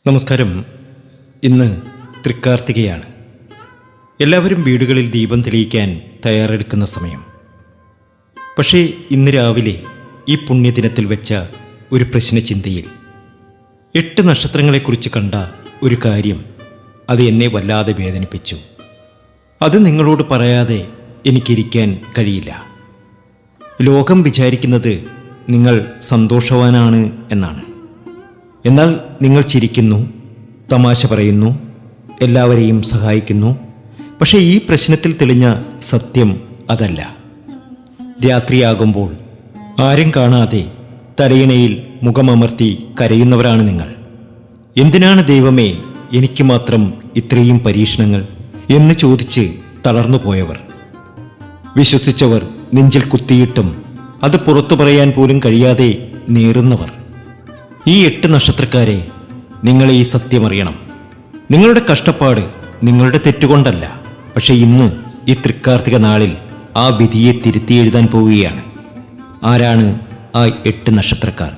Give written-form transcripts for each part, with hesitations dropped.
നമസ്കാരം. ഇന്ന് തൃക്കാർത്തികയാണ്. എല്ലാവരും വീടുകളിൽ ദീപം തെളിയിക്കാൻ തയ്യാറെടുക്കുന്ന സമയം. പക്ഷേ ഇന്ന് രാവിലെ ഈ പുണ്യദിനത്തിൽ വെച്ച ഒരു പ്രശ്നചിന്തയിൽ 8 നക്ഷത്രങ്ങളെക്കുറിച്ച് കണ്ട ഒരു കാര്യം അത് എന്നെ വല്ലാതെ വേദനിപ്പിച്ചു. അത് നിങ്ങളോട് പറയാതെ എനിക്കിരിക്കാൻ കഴിയില്ല. ലോകം വിചാരിക്കുന്നത് നിങ്ങൾ സന്തോഷവാനാണ് എന്നാണ്. എന്നാൽ നിങ്ങൾ ചിരിക്കുന്നു, തമാശ പറയുന്നു, എല്ലാവരെയും സഹായിക്കുന്നു. പക്ഷേ ഈ പ്രശ്നത്തിൽ തെളിഞ്ഞ സത്യം അതല്ല. രാത്രിയാകുമ്പോൾ ആരും കാണാതെ തലയിണയിൽ മുഖമമർത്തി കരയുന്നവരാണ് നിങ്ങൾ. എന്തിനാണ് ദൈവമേ എനിക്ക് മാത്രം ഇത്രയും പരീക്ഷണങ്ങൾ എന്ന് ചോദിച്ച് തളർന്നു പോയവർ. വിശ്വസിച്ചവർ നെഞ്ചിൽ കുത്തിയിട്ടും അത് പുറത്തു പറയാൻ പോലും കഴിയാതെ നേറുന്നവർ. ഈ 8 നക്ഷത്രക്കാരെ, നിങ്ങൾ ഈ സത്യമറിയണം. നിങ്ങളുടെ കഷ്ടപ്പാട് നിങ്ങളുടെ തെറ്റുകൊണ്ടല്ല. പക്ഷെ ഇന്ന് ഈ തൃക്കാർത്തിക നാളിൽ ആ വിധിയെ തിരുത്തി എഴുതാൻ പോവുകയാണ്. ആരാണ് ആ 8 നക്ഷത്രക്കാർ?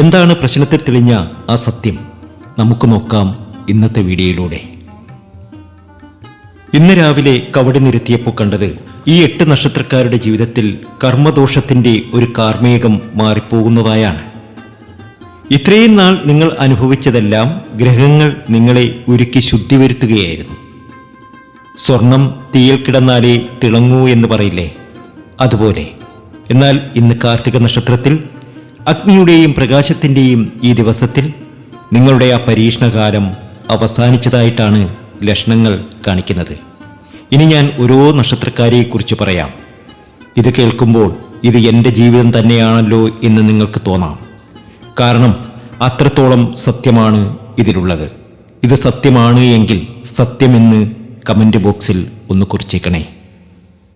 എന്താണ് പ്രശ്നത്തിൽ തെളിഞ്ഞ ആ സത്യം? നമുക്ക് നോക്കാം ഇന്നത്തെ വീഡിയോയിലൂടെ. ഇന്ന് രാവിലെ കവടി നിരത്തിയപ്പോൾ കണ്ടത് ഈ 8 നക്ഷത്രക്കാരുടെ ജീവിതത്തിൽ കർമ്മദോഷത്തിന്റെ ഒരു കാർമേഘം മാറിപ്പോകുന്നതായാണ്. ഇത്രയും നാൾ നിങ്ങൾ അനുഭവിച്ചതെല്ലാം ഗ്രഹങ്ങൾ നിങ്ങളെ ഉരുക്കി ശുദ്ധി വരുത്തുകയായിരുന്നു. സ്വർണം തീയിൽ കിടന്നാലേ തിളങ്ങൂ എന്ന് പറയില്ലേ, അതുപോലെ. എന്നാൽ ഇന്ന് കാർത്തിക നക്ഷത്രത്തിൽ അഗ്നിയുടെയും പ്രകാശത്തിന്റെയും ഈ ദിവസത്തിൽ നിങ്ങളുടെ ആ പരീക്ഷണകാലം അവസാനിച്ചതായിട്ടാണ് ലക്ഷണങ്ങൾ കാണിക്കുന്നത്. ഇനി ഞാൻ ഓരോ നക്ഷത്രക്കാരെക്കുറിച്ച് പറയാം. ഇത് കേൾക്കുമ്പോൾ ഇത് എൻ്റെ ജീവിതം തന്നെയാണല്ലോ എന്ന് നിങ്ങൾക്ക് തോന്നാം. കാരണം അത്രത്തോളം സത്യമാണ് ഇതിലുള്ളത്. ഇത് സത്യമാണ് എങ്കിൽ സത്യമെന്ന് കമന്റ് ബോക്സിൽ ഒന്ന് കുറിച്ചേക്കണേ.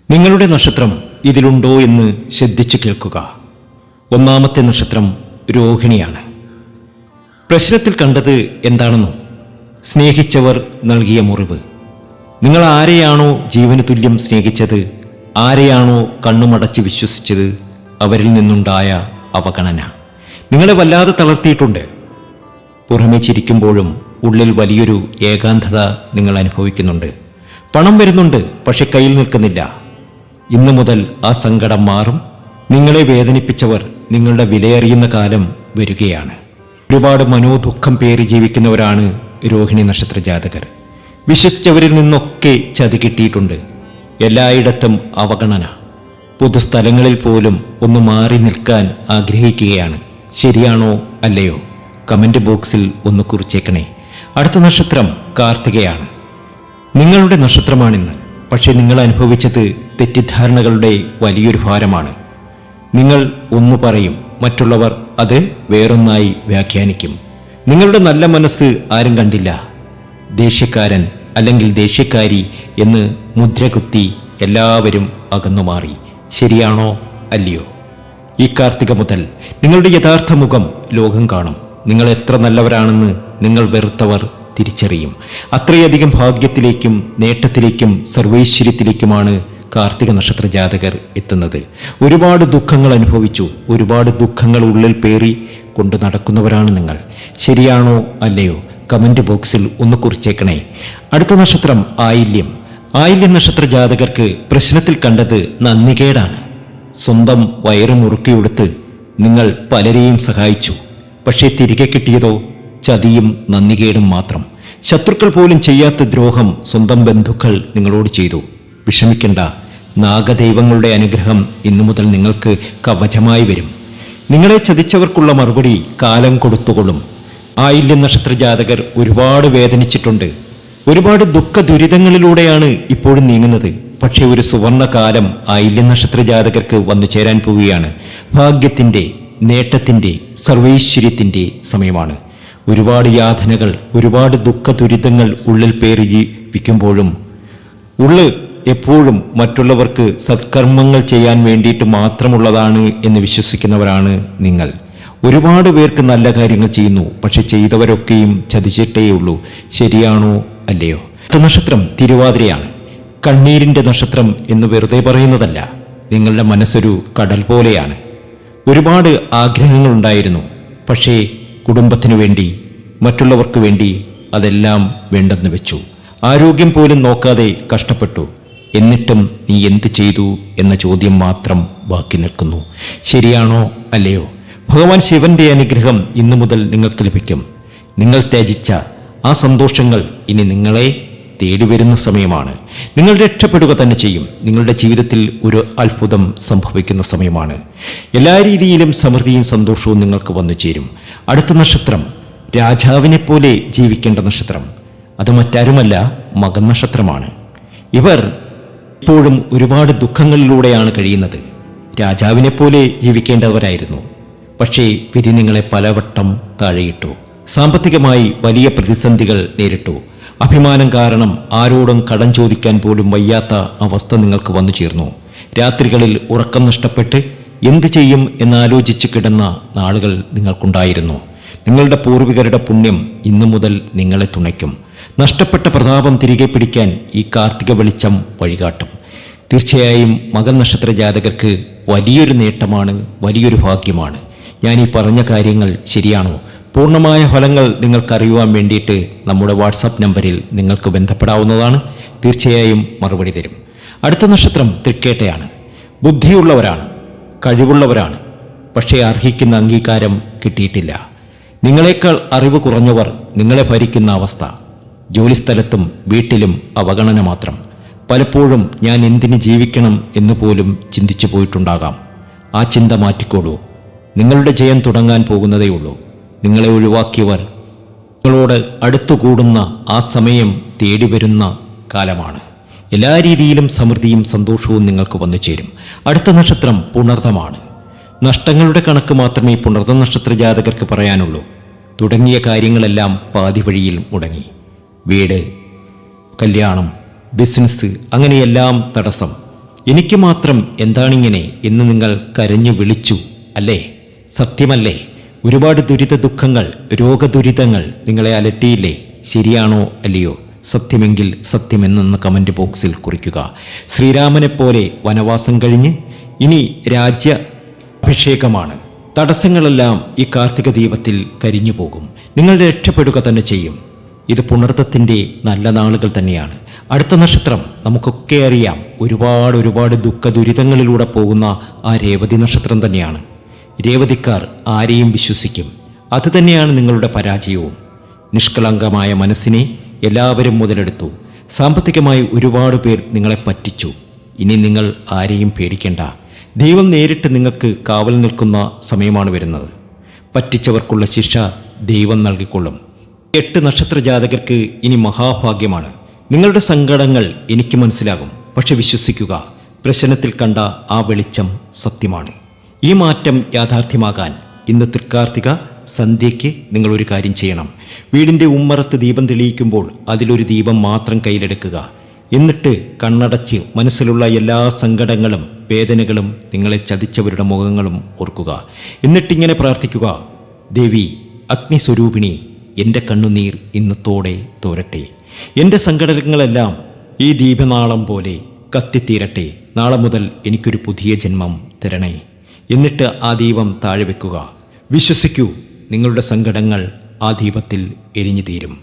നിങ്ങളുടെ നക്ഷത്രം ഇതിലുണ്ടോ എന്ന് ശ്രദ്ധിച്ചു കേൾക്കുക. ഒന്നാമത്തെ നക്ഷത്രം രോഹിണിയാണ്. പ്രശ്നത്തിൽ കണ്ടത് എന്താണെന്നോ? സ്നേഹിച്ചവർ നൽകിയ മുറിവ്. നിങ്ങൾ ആരെയാണോ ജീവന് തുല്യം സ്നേഹിച്ചത്, ആരെയാണോ കണ്ണുമടച്ച് വിശ്വസിച്ചത്, അവരിൽ നിന്നുണ്ടായ അവഗണന നിങ്ങളെ വല്ലാതെ തളർത്തിയിട്ടുണ്ട്. പുറമെ ചിരിക്കുമ്പോഴും ഉള്ളിൽ വലിയൊരു ഏകാന്തത നിങ്ങൾ അനുഭവിക്കുന്നുണ്ട്. പണം വരുന്നുണ്ട്, പക്ഷെ കയ്യിൽ നിൽക്കുന്നില്ല. ഇന്നു മുതൽ ആ സങ്കടം മാറും. നിങ്ങളെ വേദനിപ്പിച്ചവർ നിങ്ങളുടെ വിലയറിയുന്ന കാലം വരികയാണ്. ഒരുപാട് മനോദുഃഖം പേറി ജീവിക്കുന്നവരാണ് രോഹിണി നക്ഷത്ര ജാതകർ. വിശ്വസിച്ചവരിൽ നിന്നൊക്കെ ചതി കിട്ടിയിട്ടുണ്ട്. എല്ലായിടത്തും അവഗണന. പൊതുസ്ഥലങ്ങളിൽ പോലും ഒന്ന് മാറി നിൽക്കാൻ ആഗ്രഹിക്കുകയാണ്. ശരിയാണോ അല്ലയോ? കമന്റ് ബോക്സിൽ ഒന്ന് കുറിച്ചേക്കണേ. അടുത്ത നക്ഷത്രം കാർത്തികയാണ്. നിങ്ങളുടെ നക്ഷത്രമാണിന്ന്. പക്ഷെ നിങ്ങൾ അനുഭവിച്ചത് തെറ്റിദ്ധാരണകളുടെ വലിയൊരു ഭാരമാണ്. നിങ്ങൾ ഒന്ന് പറയും, മറ്റുള്ളവർ അത് വേറൊന്നായി വ്യാഖ്യാനിക്കും. നിങ്ങളുടെ നല്ല മനസ്സ് ആരും കണ്ടില്ല. ദേഷ്യക്കാരൻ അല്ലെങ്കിൽ ദേഷ്യക്കാരി എന്ന് മുദ്രകുത്തി എല്ലാവരും അകന്നുമാറി. ശരിയാണോ അല്ലയോ? ഈ കാർത്തിക മുതൽ നിങ്ങളുടെ യഥാർത്ഥ മുഖം ലോകം കാണും. നിങ്ങൾ എത്ര നല്ലവരാണെന്ന് നിങ്ങൾ വെറുത്തവർ തിരിച്ചറിയും. അത്രയധികം ഭാഗ്യത്തിലേക്കും നേട്ടത്തിലേക്കും സർവൈശ്വര്യത്തിലേക്കുമാണ് കാർത്തിക നക്ഷത്ര ജാതകർ എത്തുന്നത്. ഒരുപാട് ദുഃഖങ്ങൾ അനുഭവിച്ചു. ഒരുപാട് ദുഃഖങ്ങൾ ഉള്ളിൽ പേറി കൊണ്ട് നടക്കുന്നവരാണ് നിങ്ങൾ. ശരിയാണോ അല്ലയോ? കമന്റ് ബോക്സിൽ ഒന്ന് കുറിച്ചേക്കണേ. അടുത്ത നക്ഷത്രം ആയില്യം. ആയില്യം നക്ഷത്ര ജാതകർക്ക് പ്രശ്നത്തിൽ കണ്ടത് നന്ദികേടാണ്. സ്വന്തം വയറ് മുറുക്കിയെടുത്ത് നിങ്ങൾ പലരെയും സഹായിച്ചു. പക്ഷേ തിരികെ കിട്ടിയതോ ചതിയും നന്ദികേടും മാത്രം. ശത്രുക്കൾ പോലും ചെയ്യാത്ത ദ്രോഹം സ്വന്തം ബന്ധുക്കൾ നിങ്ങളോട് ചെയ്തു. വിഷമിക്കണ്ട, നാഗദൈവങ്ങളുടെ അനുഗ്രഹം ഇന്നു മുതൽ നിങ്ങൾക്ക് കവചമായി വരും. നിങ്ങളെ ചതിച്ചവർക്കുള്ള മറുപടി കാലം കൊടുത്തുകൊള്ളും. ആയില്യം നക്ഷത്ര ജാതകർ ഒരുപാട് വേദനിച്ചിട്ടുണ്ട്. ഒരുപാട് ദുഃഖ ദുരിതങ്ങളിലൂടെയാണ് ഇപ്പോഴും നീങ്ങുന്നത്. പക്ഷേ ഒരു സുവർണ കാലം ആയില്യം നക്ഷത്ര ജാതകർക്ക് വന്നു ചേരാൻ പോവുകയാണ്. ഭാഗ്യത്തിന്റെ, നേട്ടത്തിന്റെ, സർവൈശ്വര്യത്തിന്റെ സമയമാണ്. ഒരുപാട് യാതനകൾ, ഒരുപാട് ദുഃഖ ദുരിതങ്ങൾ ഉള്ളിൽ പേറി ജീവിക്കുമ്പോഴും ഉള്ള് എപ്പോഴും മറ്റുള്ളവർക്ക് സത്കർമ്മങ്ങൾ ചെയ്യാൻ വേണ്ടിയിട്ട് മാത്രമുള്ളതാണ് എന്ന് വിശ്വസിക്കുന്നവരാണ് നിങ്ങൾ. ഒരുപാട് പേർക്ക് നല്ല കാര്യങ്ങൾ ചെയ്യുന്നു. പക്ഷെ ചെയ്തവരൊക്കെയും ചതിച്ചിട്ടേയുള്ളൂ. ശരിയാണോ അല്ലയോ? നക്ഷത്രം തിരുവാതിരയാണ്. കണ്ണീരിന്റെ നക്ഷത്രം എന്ന് വെറുതെ പറയുന്നതല്ല. നിങ്ങളുടെ മനസ്സൊരു കടൽ പോലെയാണ്. ഒരുപാട് ആഗ്രഹങ്ങളുണ്ടായിരുന്നു. പക്ഷേ കുടുംബത്തിനു വേണ്ടി, മറ്റുള്ളവർക്ക് വേണ്ടി അതെല്ലാം വേണ്ടെന്ന് വെച്ചു. ആരോഗ്യം പോലും നോക്കാതെ കഷ്ടപ്പെട്ടു. എന്നിട്ടും നീ എന്ത് ചെയ്തു എന്ന ചോദ്യം മാത്രം ബാക്കി നിൽക്കുന്നു. ശരിയാണോ അല്ലയോ? ഭഗവാൻ ശിവന്റെ അനുഗ്രഹം ഇന്നു മുതൽ നിങ്ങൾക്ക് ലഭിക്കും. നിങ്ങൾ ത്യജിച്ച ആ സന്തോഷങ്ങൾ ഇനി നിങ്ങളെ തേടി വരുന്ന സമയമാണ്. നിങ്ങൾ രക്ഷപ്പെടുക തന്നെ ചെയ്യും. നിങ്ങളുടെ ജീവിതത്തിൽ ഒരു അത്ഭുതം സംഭവിക്കുന്ന സമയമാണ്. എല്ലാ രീതിയിലും സമൃദ്ധിയും സന്തോഷവും നിങ്ങൾക്ക് വന്നു ചേരും. അടുത്ത നക്ഷത്രം രാജാവിനെ പോലെ ജീവിക്കേണ്ട നക്ഷത്രം. അത് മറ്റാരുമല്ല, മകൻ നക്ഷത്രമാണ്. ഇവർ ഇപ്പോഴും ഒരുപാട് ദുഃഖങ്ങളിലൂടെയാണ് കഴിയുന്നത്. രാജാവിനെ പോലെ ജീവിക്കേണ്ടവരായിരുന്നു. പക്ഷേ വിധി നിങ്ങളെ പലവട്ടം താഴെയിട്ടു. സാമ്പത്തികമായി വലിയ പ്രതിസന്ധികൾ നേരിട്ടു. അഭിമാനം കാരണം ആരോടും കടം ചോദിക്കാൻ പോലും വയ്യാത്ത അവസ്ഥ നിങ്ങൾക്ക് വന്നു ചേർന്നു. രാത്രികളിൽ ഉറക്കം നഷ്ടപ്പെട്ട് എന്തു ചെയ്യും എന്നാലോചിച്ച് കിടന്ന നാളുകൾ നിങ്ങൾക്കുണ്ടായിരുന്നു. നിങ്ങളുടെ പൂർവികരുടെ പുണ്യം ഇന്നു മുതൽ നിങ്ങളെ തുണയ്ക്കും. നഷ്ടപ്പെട്ട പ്രതാപം തിരികെ പിടിക്കാൻ ഈ കാർത്തിക വെളിച്ചം വഴികാട്ടും. തീർച്ചയായും മകൻ നക്ഷത്ര ജാതകർക്ക് വലിയൊരു നേട്ടമാണ്, വലിയൊരു ഭാഗ്യമാണ്. ഞാൻ ഈ പറഞ്ഞ കാര്യങ്ങൾ ശരിയാണോ? പൂർണ്ണമായ ഫലങ്ങൾ നിങ്ങൾക്കറിയുവാൻ വേണ്ടിയിട്ട് നമ്മുടെ വാട്സാപ്പ് നമ്പറിൽ നിങ്ങൾക്ക് ബന്ധപ്പെടാവുന്നതാണ്. തീർച്ചയായും മറുപടി തരും. അടുത്ത നക്ഷത്രം തൃക്കേട്ടയാണ്. ബുദ്ധിയുള്ളവരാണ്, കഴിവുള്ളവരാണ്. പക്ഷേ അർഹിക്കുന്ന അംഗീകാരം കിട്ടിയിട്ടില്ല. നിങ്ങളെക്കാൾ അറിവ് കുറഞ്ഞവർ നിങ്ങളെ ഭരിക്കുന്ന അവസ്ഥ. ജോലിസ്ഥലത്തും വീട്ടിലും അവഗണന മാത്രം. പലപ്പോഴും ഞാൻ എന്തിന് ജീവിക്കണം എന്ന് പോലും ചിന്തിച്ചു പോയിട്ടുണ്ടാകാം. ആ ചിന്ത മാറ്റിക്കോളൂ. നിങ്ങളുടെ ജയം തുടങ്ങാൻ പോകുന്നതേയുള്ളൂ. നിങ്ങളെ ഒഴിവാക്കിയവർ നിങ്ങളോട് അടുത്തുകൂടുന്ന ആ സമയം തേടി വരുന്ന കാലമാണ്. എല്ലാ രീതിയിലും സമൃദ്ധിയും സന്തോഷവും നിങ്ങൾക്ക് വന്നു ചേരും. അടുത്ത നക്ഷത്രം പുണർതമാണ്. നഷ്ടങ്ങളുടെ കണക്ക് മാത്രമേ പുണർത നക്ഷത്ര ജാതകർക്ക് പറയാനുള്ളൂ. തുടങ്ങിയ കാര്യങ്ങളെല്ലാം പാതി വഴിയിൽ മുടങ്ങി. വീട്, കല്യാണം, ബിസിനസ്, അങ്ങനെയെല്ലാം തടസ്സം. എനിക്ക് മാത്രം എന്താണിങ്ങനെ എന്ന് നിങ്ങൾ കരഞ്ഞു വിളിച്ചു അല്ലേ? സത്യമല്ലേ? ഒരുപാട് ദുരിത ദുഃഖങ്ങൾ, രോഗദുരിതങ്ങൾ നിങ്ങളെ അലട്ടിയില്ലേ? ശരിയാണോ അല്ലയോ? സത്യമെങ്കിൽ സത്യമെന്നൊന്ന് കമന്റ് ബോക്സിൽ കുറിക്കുക. ശ്രീരാമനെപ്പോലെ വനവാസം കഴിഞ്ഞ് ഇനി രാജ്യാഭിഷേകമാണ്. തടസ്സങ്ങളെല്ലാം ഈ കാർത്തിക ദീപത്തിൽ കരിഞ്ഞു പോകും. നിങ്ങൾ രക്ഷപ്പെടുക തന്നെ ചെയ്യും. ഇത് പുണർത്തത്തിൻ്റെ നല്ല നാളുകൾ തന്നെയാണ്. അടുത്ത നക്ഷത്രം നമുക്കൊക്കെ അറിയാം. ഒരുപാട് ദുഃഖ ദുരിതങ്ങളിലൂടെ പോകുന്ന ആ രേവതി നക്ഷത്രം തന്നെയാണ്. രേവതിക്കാർ ആരെയും വിശ്വസിക്കും. അതുതന്നെയാണ് നിങ്ങളുടെ പരാജയവും. നിഷ്കളങ്കമായ മനസ്സിനെ എല്ലാവരും മുതലെടുത്തു. സാമ്പത്തികമായി ഒരുപാട് പേർ നിങ്ങളെ പറ്റിച്ചു. ഇനി നിങ്ങൾ ആരെയും പേടിക്കേണ്ട. ദൈവം നേരിട്ട് നിങ്ങൾക്ക് കാവൽ നിൽക്കുന്ന സമയമാണ് വരുന്നത്. പറ്റിച്ചവർക്കുള്ള ശിക്ഷ ദൈവം നൽകിക്കൊള്ളും. 8 നക്ഷത്ര ജാതകർക്ക് ഇനി മഹാഭാഗ്യമാണ്. നിങ്ങളുടെ സങ്കടങ്ങൾ എനിക്ക് മനസ്സിലാകും. പക്ഷെ വിശ്വസിക്കുക, പ്രശ്നത്തിൽ കണ്ട ആ വെളിച്ചം സത്യമാണ്. ഈ മാറ്റം യാഥാർത്ഥ്യമാകാൻ ഇന്ന് തൃക്കാർത്തിക സന്ധ്യയ്ക്ക് നിങ്ങളൊരു കാര്യം ചെയ്യണം. വീടിൻ്റെ ഉമ്മറത്ത് ദീപം തെളിയിക്കുമ്പോൾ അതിലൊരു ദീപം മാത്രം കയ്യിലെടുക്കുക. എന്നിട്ട് കണ്ണടച്ച് മനസ്സിലുള്ള എല്ലാ സങ്കടങ്ങളും വേദനകളും നിങ്ങളെ ചതിച്ചവരുടെ മുഖങ്ങളും ഓർക്കുക. എന്നിട്ടിങ്ങനെ പ്രാർത്ഥിക്കുക: ദേവി അഗ്നിസ്വരൂപിണി, എൻ്റെ കണ്ണുനീർ ഇന്നത്തോടെ തോരട്ടെ. എൻ്റെ സങ്കടങ്ങളെല്ലാം ഈ ദീപനാളം പോലെ കത്തിത്തീരട്ടെ. നാളെ മുതൽ എനിക്കൊരു പുതിയ ജന്മം തരണേ. എന്നിട്ട് ആ ദീപം താഴെ വെക്കുക. വിശ്വസിക്കൂ, നിങ്ങളുടെ സങ്കടങ്ങൾ ആ ദീപത്തിൽ എരിഞ്ഞു തീരും.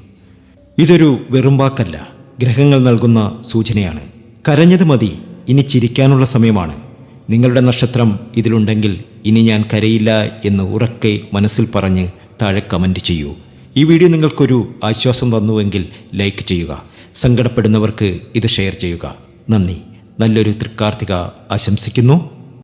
ഇതൊരു വെറും വാക്കല്ല, ഗ്രഹങ്ങൾ നൽകുന്ന സൂചനയാണ്. കരഞ്ഞത് മതി, ഇനി ചിരിക്കാനുള്ള സമയമാണ്. നിങ്ങളുടെ നക്ഷത്രം ഇതിലുണ്ടെങ്കിൽ ഇനി ഞാൻ കരയില്ല എന്ന് ഉറക്കെ മനസ്സിൽ പറഞ്ഞ് താഴെ കമൻറ്റ് ചെയ്യൂ. ഈ വീഡിയോ നിങ്ങൾക്കൊരു ആശ്വാസം തന്നുവെങ്കിൽ ലൈക്ക് ചെയ്യുക. സങ്കടപ്പെടുന്നവർക്ക് ഇത് ഷെയർ ചെയ്യുക. നന്ദി. നല്ലൊരു തൃക്കാർത്തിക ആശംസിക്കുന്നു.